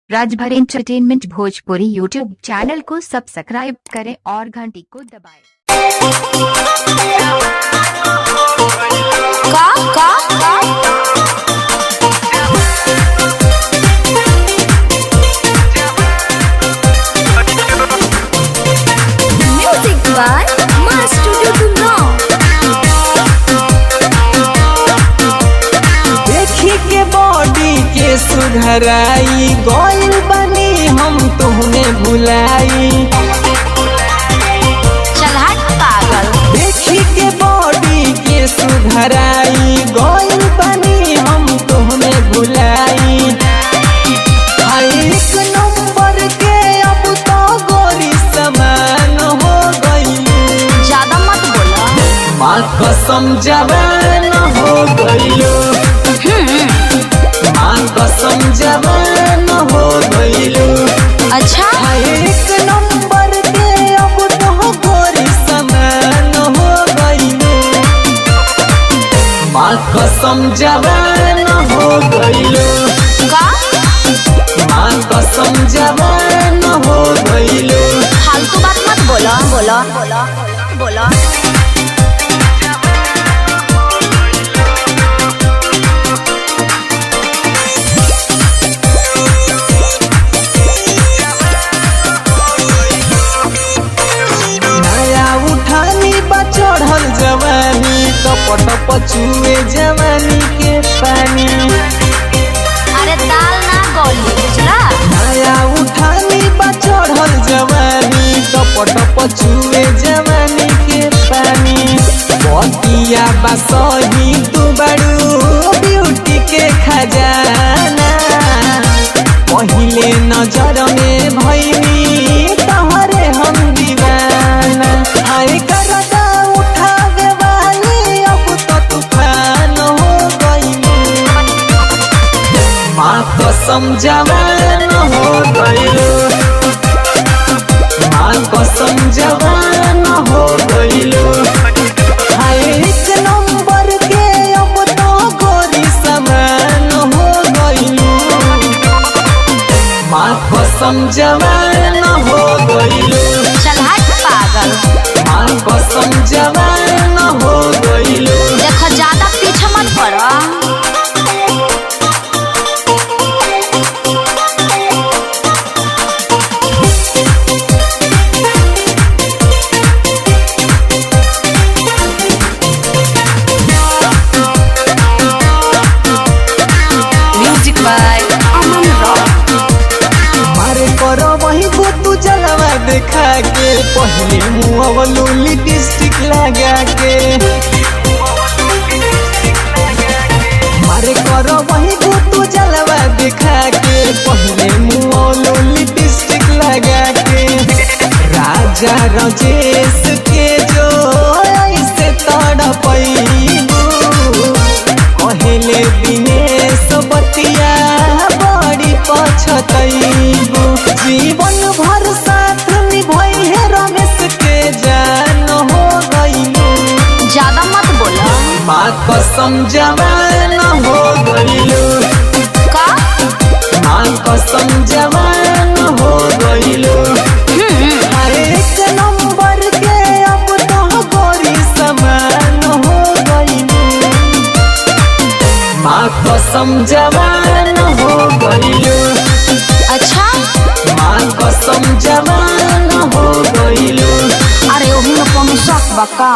Rajbhar entertainment Bhojpuri YouTube channel को subscribe करें और घंटी को दबाएं। म्यूजिक बाय मास्टर डुडुनो। देखी के बॉडी के सुधराई गोइल बनी हम तुहने भुलाई। चल हट पागल। देखी के बॉडी के सुधराई गोइल बनी हम तुहने भुलाई। एक नंबर के अब तो गोरी समान हो गई। ज्यादा मत बोला। माँ कसम जवान हो गई। माँ कसम जवान हो गईलू। अच्छा एक नंबर के अब तो गोरी समान हो गईलू। माँ कसम जवान हो गईलू। का माँ कसम जवान हो गईलू। फालतू बात मत बोला बोला बोला बोला। चढ़ल जवानी कपट पचुए जवानी के पानी। अरे दाल ना गौली बुझला। नया उठानी बा चढ़ल जवानी कपट पचुए जवानी के पानी। पतिया बा सही तू बड़ू ब्यूटी के खजाना। पहिले नजर में भइनी तहरे हम दीवाना। आए करदा उठावे वाली अब तो तूफान हो गई। माँ कसम जवान हो गई। माँ कसम जवान हो गई। एक नंबर के अब तो गोरी समान हो गई। माँ कसम जवान हो गई। चल हट पागल। माँ कसम जवान हो गई। देखो ज्यादा पीछे मत पड़ो। Music by Aman Rock. मारे करो वही तू जलवा देखा के। पहले मुँह लिपस्टिक लगा के। मारे करो वही तू जलवा देखा के। पहले मुँह लिपस्टिक लगा के। राजा राजेश के जो ऐसे तड़पैबू। पहले दिनेश बतिया बड़ी पछतैबू। जीवन भर साथ निभाई है रमेश के जान हो गई। ज्यादा मत बोला। माँ कसम जवान हो गई। का माँ कसम जवान हो गई। एक नंबर के अब तो गोरी समान हो गई। माँ कसम जवान हो गई। अच्छा माँ कसम जवान हो गई। अरे ओही में कमी शक बका।